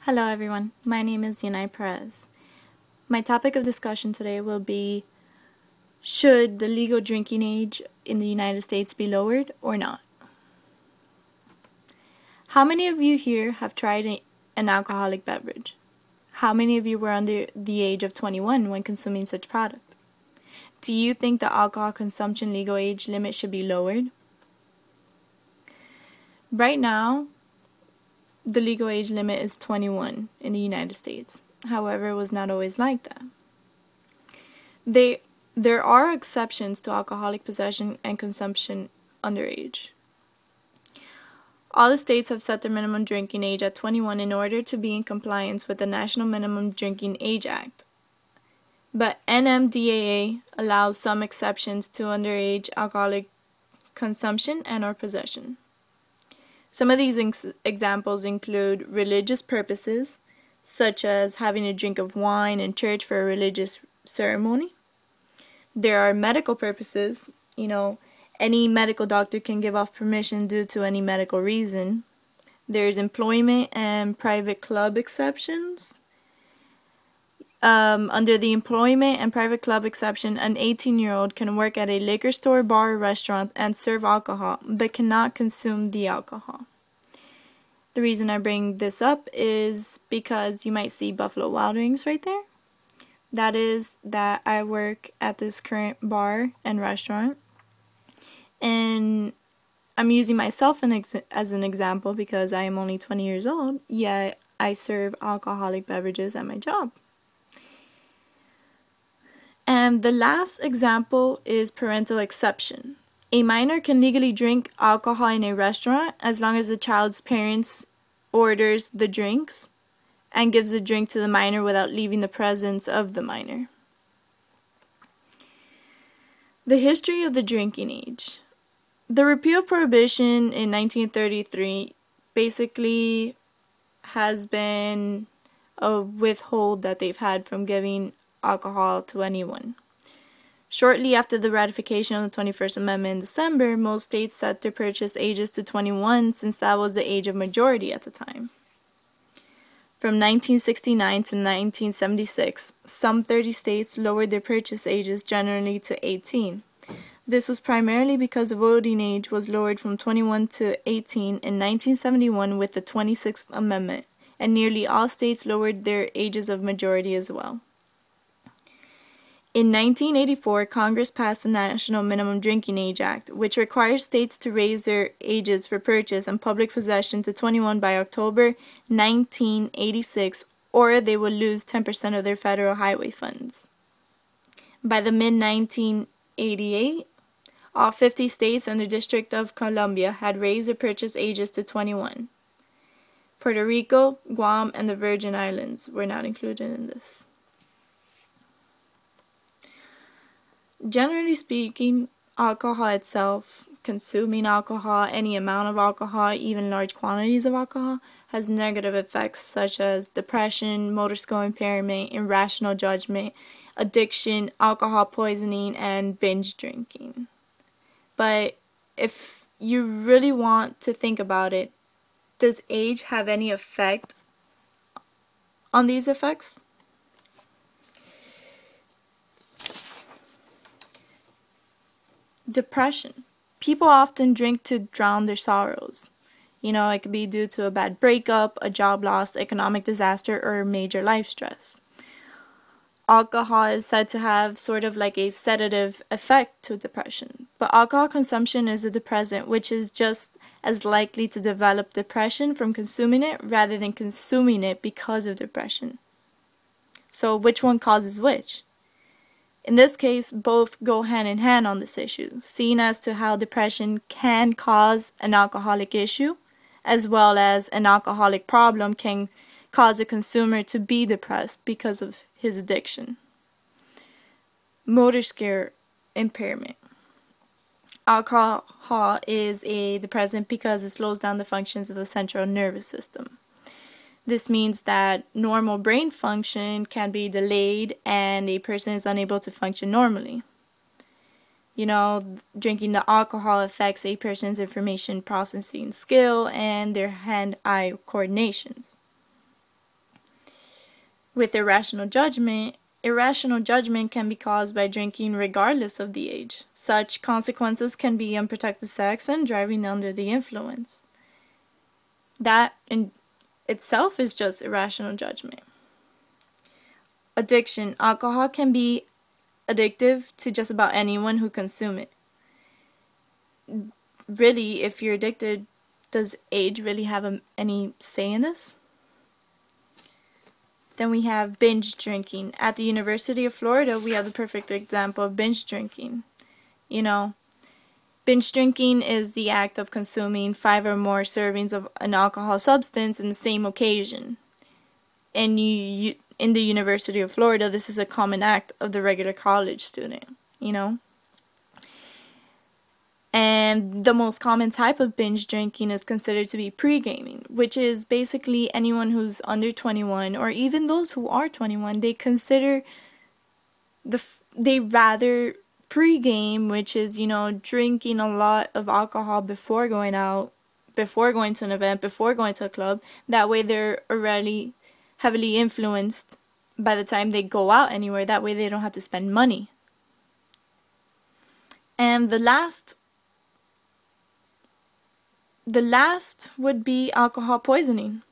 Hello everyone, my name is Yanai Perez. My topic of discussion today will be, should the legal drinking age in the United States be lowered or not? How many of you here have tried an alcoholic beverage? How many of you were under the age of 21 when consuming such product? Do you think the alcohol consumption legal age limit should be lowered? Right now, the legal age limit is 21 in the United States. However, it was not always like that. There are exceptions to alcoholic possession and consumption underage. All the states have set their minimum drinking age at 21 in order to be in compliance with the National Minimum Drinking Age Act. But NMDAA allows some exceptions to underage alcoholic consumption and/or possession. Some of these examples include religious purposes, such as having a drink of wine in church for a religious ceremony. There are medical purposes, any medical doctor can give off permission due to any medical reason. There's employment and private club exceptions. Under the employment and private club exception, an 18-year-old can work at a liquor store, bar, or restaurant and serve alcohol, but cannot consume the alcohol. The reason I bring this up is because you might see Buffalo Wild Wings right there. That is that I work at this current bar and restaurant, and I'm using myself as an example because I am only 20 years old, yet I serve alcoholic beverages at my job. And the last example is parental exception. A minor can legally drink alcohol in a restaurant as long as the child's parents orders the drinks and gives the drink to the minor without leaving the presence of the minor. The history of the drinking age. The repeal of prohibition in 1933 basically has been a withhold that they've had from giving alcohol to anyone. Shortly after the ratification of the 21st Amendment in December, most states set their purchase ages to 21 since that was the age of majority at the time. From 1969 to 1976, some 30 states lowered their purchase ages generally to 18. This was primarily because the voting age was lowered from 21 to 18 in 1971 with the 26th Amendment, and nearly all states lowered their ages of majority as well. In 1984, Congress passed the National Minimum Drinking Age Act, which requires states to raise their ages for purchase and public possession to 21 by October 1986, or they would lose 10% of their federal highway funds. By the mid-1988, all 50 states and the District of Columbia had raised their purchase ages to 21. Puerto Rico, Guam, and the Virgin Islands were not included in this. Generally speaking, alcohol itself, consuming alcohol, any amount of alcohol, even large quantities of alcohol, has negative effects such as depression, motor skill impairment, irrational judgment, addiction, alcohol poisoning, and binge drinking. But if you really want to think about it, does age have any effect on these effects? Depression. People often drink to drown their sorrows. It could be due to a bad breakup, a job loss, economic disaster, or major life stress. Alcohol is said to have sort of like a sedative effect to depression. But alcohol consumption is a depressant, which is just as likely to develop depression from consuming it rather than consuming it because of depression. So which one causes which? In this case, both go hand in hand on this issue, seeing as to how depression can cause an alcoholic issue, as well as an alcoholic problem can cause a consumer to be depressed because of his addiction. Motor skill impairment. Alcohol is a depressant because it slows down the functions of the central nervous system. This means that normal brain function can be delayed and a person is unable to function normally. Drinking the alcohol affects a person's information processing skill and their hand-eye coordinations. With irrational judgment can be caused by drinking regardless of the age. Such consequences can be unprotected sex and driving under the influence. That in itself is just irrational judgment. Addiction. Alcohol can be addictive to just about anyone who consumes it. Really, if you're addicted, does age really have any say in this? Then we have binge drinking. At the University of Florida, we have the perfect example of binge drinking. Binge drinking is the act of consuming 5 or more servings of an alcohol substance in the same occasion. And in the University of Florida, this is a common act of the regular college student, And the most common type of binge drinking is considered to be pre-gaming, which is basically anyone who's under 21, or even those who are 21, they rather pre-game, which is, drinking a lot of alcohol before going out, before going to an event, before going to a club. That way they're already heavily influenced by the time they go out anywhere. That way they don't have to spend money. And the last would be alcohol poisoning.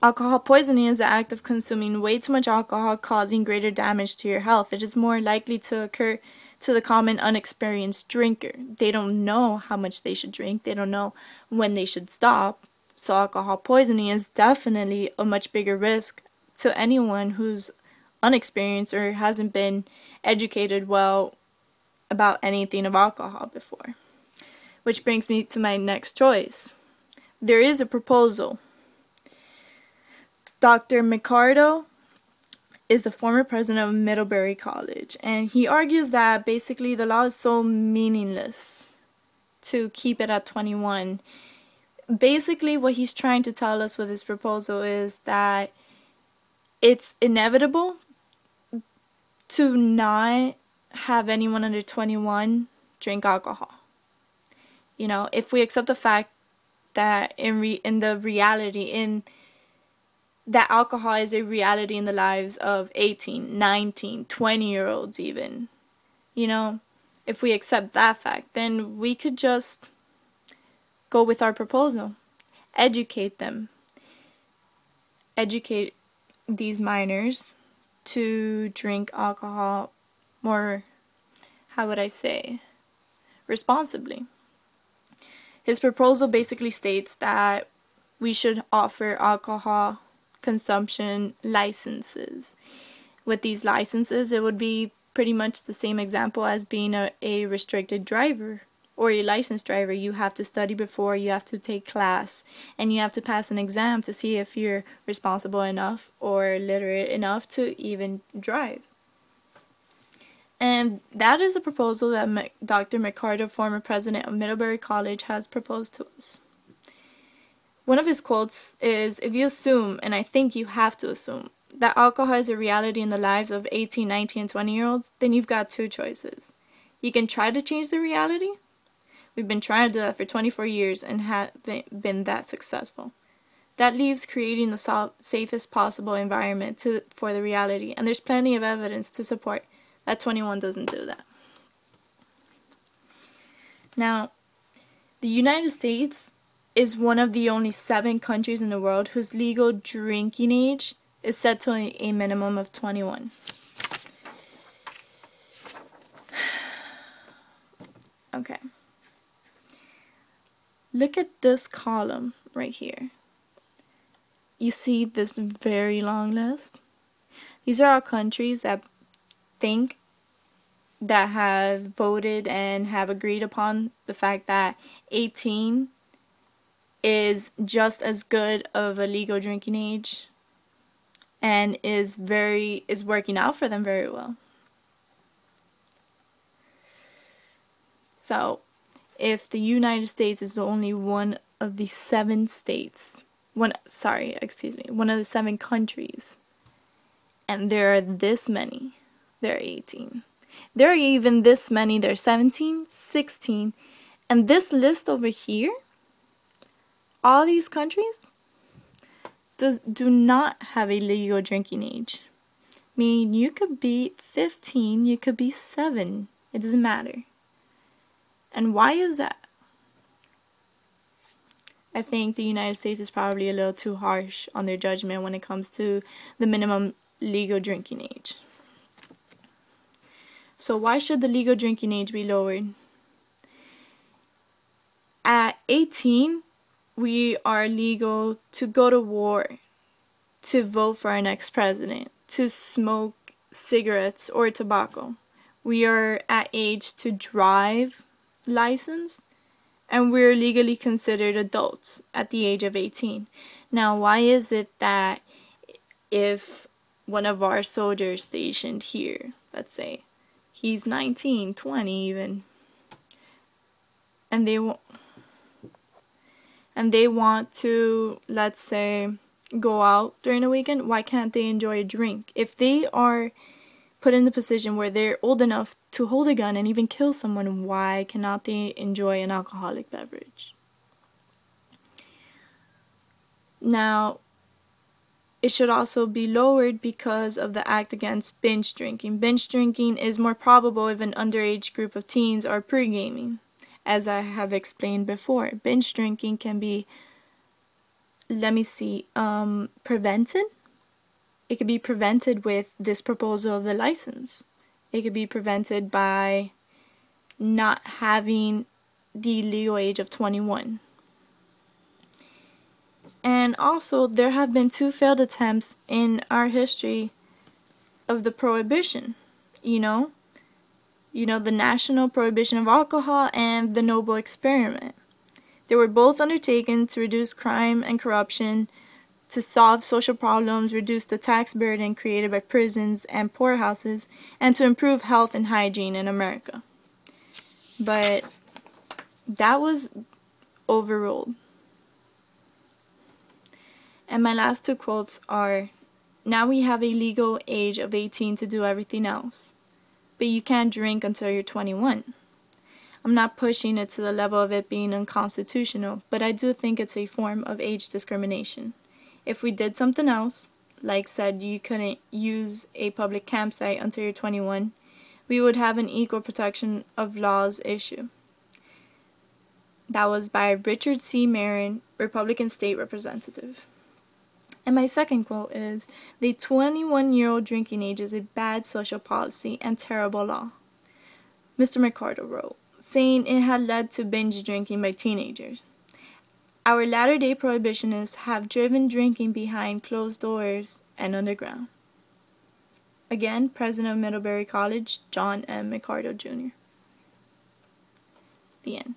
Alcohol poisoning is the act of consuming way too much alcohol, causing greater damage to your health. It is more likely to occur to the common unexperienced drinker. They don't know how much they should drink. They don't know when they should stop. So alcohol poisoning is definitely a much bigger risk to anyone who's unexperienced or hasn't been educated well about anything of alcohol before. Which brings me to my next choice. There is a proposal. Dr. McCardo is the former president of Middlebury College, and he argues that basically the law is so meaningless to keep it at 21. Basically, what he's trying to tell us with his proposal is that it's inevitable to not have anyone under 21 drink alcohol. If we accept the fact that that alcohol is a reality in the lives of 18, 19, 20-year-olds even. If we accept that fact, then we could just go with our proposal. Educate them. Educate these minors to drink alcohol more, responsibly. His proposal basically states that we should offer alcohol consumption licenses. With these licenses, it would be pretty much the same example as being a restricted driver or a licensed driver. You have to study before, you have to take class, and you have to pass an exam to see if you're responsible enough or literate enough to even drive. And that is a proposal that Dr. McCardo, former president of Middlebury College, has proposed to us. One of his quotes is, "If you assume, and I think you have to assume, that alcohol is a reality in the lives of 18, 19, and 20-year-olds, then you've got two choices. You can try to change the reality. We've been trying to do that for 24 years and haven't been that successful. That leaves creating the safest possible environment for the reality, and there's plenty of evidence to support that 21 doesn't do that." Now, the United States is one of the only 7 countries in the world whose legal drinking age is set to a minimum of 21. Okay. Look at this column right here. You see this very long list? These are all countries that have voted and have agreed upon the fact that 18 is just as good of a legal drinking age and is working out for them very well. So, if the United States is only one of the 7 one of the 7 countries, and there are this many, there are 18. There are even this many, there are 17, 16, and this list over here, all these countries, do not have a legal drinking age. I mean, you could be 15, you could be 7. It doesn't matter. And why is that? I think the United States is probably a little too harsh on their judgment when it comes to the minimum legal drinking age. So why should the legal drinking age be lowered? At 18, we are legal to go to war, to vote for our next president, to smoke cigarettes or tobacco. We are at age to drive license, and we're legally considered adults at the age of 18. Now, why is it that if one of our soldiers stationed here, let's say, he's 19, 20 even, and they want to, let's say, go out during the weekend, why can't they enjoy a drink? If they are put in the position where they're old enough to hold a gun and even kill someone, why cannot they enjoy an alcoholic beverage? Now, it should also be lowered because of the act against binge drinking. Binge drinking is more probable if an underage group of teens are pre-gaming. As I have explained before, binge drinking can be, prevented. It could be prevented with this proposal of the license. It could be prevented by not having the legal age of 21. And also, there have been 2 failed attempts in our history of the prohibition, the national prohibition of alcohol and the Noble Experiment. They were both undertaken to reduce crime and corruption, to solve social problems, reduce the tax burden created by prisons and poorhouses, and to improve health and hygiene in America. But that was overruled. And my last 2 quotes are, now we have a legal age of 18 to do everything else, but you can't drink until you're 21. I'm not pushing it to the level of it being unconstitutional, but I do think it's a form of age discrimination. If we did something else, like said you couldn't use a public campsite until you're 21, we would have an equal protection of laws issue. That was by Richard C. Marin, Republican State Representative. And my second quote is, the 21-year-old drinking age is a bad social policy and terrible law. Mr. McCardle wrote, saying it had led to binge drinking by teenagers. Our latter-day prohibitionists have driven drinking behind closed doors and underground. Again, President of Middlebury College, John M. McCardle, Jr. The end.